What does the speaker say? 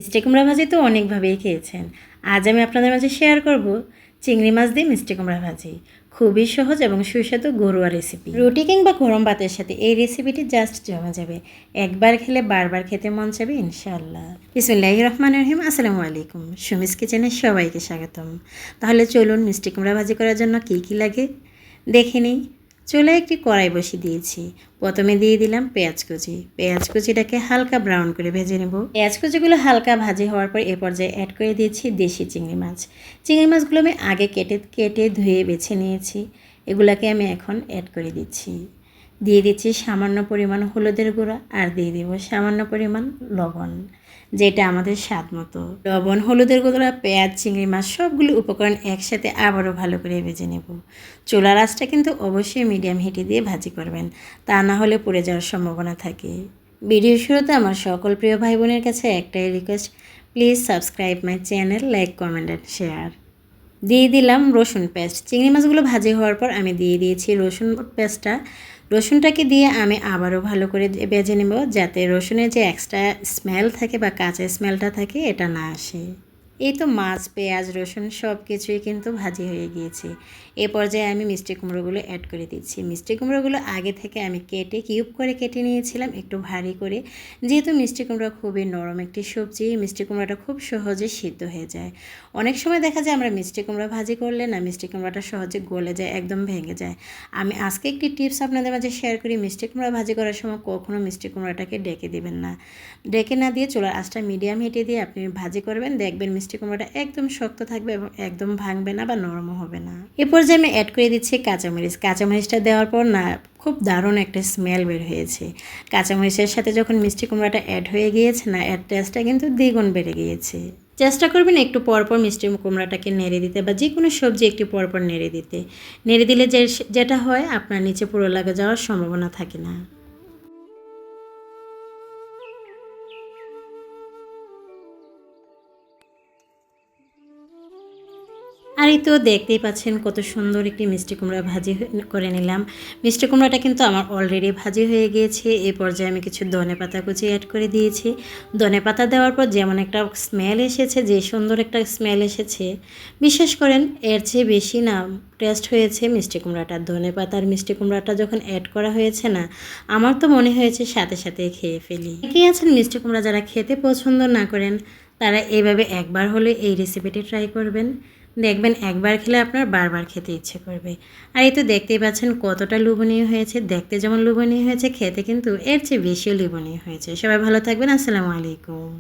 মিষ্টি কুমড়া ভাজি তো অনেকভাবেই খেয়েছেন। আজ আমি আপনাদের মাঝে শেয়ার করব চিংড়ি মাছ দিয়ে মিষ্টি কুমড়া ভাজি। খুবই সহজ এবং সুস্বাদু ঘরোয়া রেসিপি। রুটি কিংবা গরম ভাতের সাথে এই রেসিপিটি জাস্ট জমে যাবে। একবার খেলে বারবার খেতে মন চাবে ইনশাআল্লাহ। বিসমিল্লাহির রহমানির রহিম। আসসালামু আলাইকুম। সুমিস কিচেনে সবাইকে স্বাগতম। তাহলে চলুন মিষ্টি কুমড়া ভাজি করার জন্য কী কী লাগে দেখে নিই। চুলায় একটি কড়াই বসিয়ে দিয়েছি। প্রথমে দিয়ে দিলাম পেঁয়াজ কুচি। পেঁয়াজ কুচিটাকে হালকা ব্রাউন করে ভেজে নেব। পেঁয়াজ কুচিগুলো হালকা ভাজি হওয়ার পর এ পর্যায়ে অ্যাড করে দিয়েছি দেশি চিংড়ি মাছ। চিংড়ি মাছগুলো আমি আগে কেটে ধুয়ে বেছে নিয়েছি। এগুলাকে আমি এখন অ্যাড করে দিচ্ছি। দিয়ে দিচ্ছি সামান্য পরিমাণ হলুদের গুঁড়া আর দিয়ে দেবো সামান্য পরিমাণ লবণ, যেটা আমাদের স্বাদ মতো। লবণ, হলুদের গুঁড়া, পেঁয়াজ, চিংড়ি মাছ সবগুলো উপকরণ একসাথে আবারও ভালো করে ভেজে নেব। চুলার আঁচটা কিন্তু অবশ্যই মিডিয়াম হিটে দিয়ে ভাজি করবেন, তা না হলে পুড়ে যাওয়ার সম্ভাবনা থাকে। ভিডিও শুরুতে আমার সকল প্রিয় ভাই বোনের কাছে একটাই request, please subscribe my channel, like, comment and share. দিয়ে দিলাম রসুন পেস্ট। চিংড়ি মাছগুলো ভাজি হওয়ার পর আমি দিয়ে দিয়েছি রসুন পেস্টটা। রসুনটাকে দিয়ে আমি আবারও ভালো করে ভেজে নেব, যাতে রসুনের যে এক্সট্রা স্মেল থাকে বা কাঁচা স্মেলটা থাকে এটা না আসে। এই তো মাছ, পেঁয়াজ, রসুন সব কিছুই কিন্তু ভাজি হয়ে গিয়েছে। এ পর্যায়ে আমি মিষ্টি কুমড়োগুলো অ্যাড করে দিচ্ছি। মিষ্টি কুমড়োগুলো আগে থেকে আমি কিউব করে কেটে নিয়েছিলাম একটু ভারী করে। যেহেতু মিষ্টি কুমড়া খুবই নরম একটি সবজি, মিষ্টি কুমড়াটা খুব সহজে সিদ্ধ হয়ে যায়। অনেক সময় দেখা যায় আমরা মিষ্টি কুমড়া ভাজি করলে না মিষ্টি কুমড়াটা সহজে গলে যায়, একদম ভেঙে যায়। আমি আজকে একটি টিপস আপনাদের মাঝে শেয়ার করি। মিষ্টি কুমড়া ভাজি করার সময় কখনো মিষ্টি কুমড়াটাকে ডেকে দিবেন না। ডেকে না দিয়ে চুলার আঁচটা মিডিয়াম হিটে দিয়ে আপনি ভাজি করবেন, দেখবেন মিষ্টি কুমড়াটা একদম শক্ত থাকবে এবং একদম ভাঙবে না বা নরমও হবে না। এরপর যে আমি অ্যাড করে দিচ্ছি কাঁচামরিচ। কাঁচামরিচটা দেওয়ার পর না খুব দারুণ একটা স্মেল বের হয়েছে। কাঁচামরিচের সাথে যখন মিষ্টি কুমড়াটা অ্যাড হয়ে গিয়েছে না, এর টেস্টটা কিন্তু দ্বিগুণ বেড়ে গিয়েছে। চেষ্টা করবেন একটু পরপর মিষ্টি কুমড়াটাকে নেড়ে দিতে বা যে কোনো সবজি একটু পরপর নেড়ে দিতে। নেড়ে দিলে যেটা হয় আপনার নিচে পুরো লাগা যাওয়ার সম্ভাবনা থাকে না। আর এই তো দেখতেই পাচ্ছেন কত সুন্দর একটি মিষ্টি কুমড়া ভাজি করে নিলাম। মিষ্টি কুমড়াটা কিন্তু আমার অলরেডি ভাজি হয়ে গিয়েছে। এই পর্যায়ে আমি কিছু ধনেপাতা কুচি অ্যাড করে দিয়েছি। ধনেপাতা দেওয়ার পর যেমন একটা স্মেল এসেছে, যে সুন্দর একটা স্মেল এসেছে, বিশ্বাস করেন এর চেয়ে বেশি না টেস্ট হয়েছে মিষ্টি কুমড়াটা। ধনেপাতার মিষ্টি কুমড়াটা যখন অ্যাড করা হয়েছে না, আমার তো মনে হয়েছে সাথে সাথে খেয়ে ফেলি। কে আছেন মিষ্টি কুমড়া যারা খেতে পছন্দ না করেন, তারা এইভাবে একবার হলে এই রেসিপিটি ট্রাই করবেন। দেখবেন একবার খেলে আপনার বারবার খেতে ইচ্ছে করবে। আর এই তো দেখতেই পাচ্ছেন কতটা লোভনীয় হয়েছে। দেখতে যেমন লোভনীয় হয়েছে, খেতে কিন্তু এর চেয়ে বেশিও লোভনীয় হয়েছে। সবাই ভালো থাকবেন। আসসালামু আলাইকুম।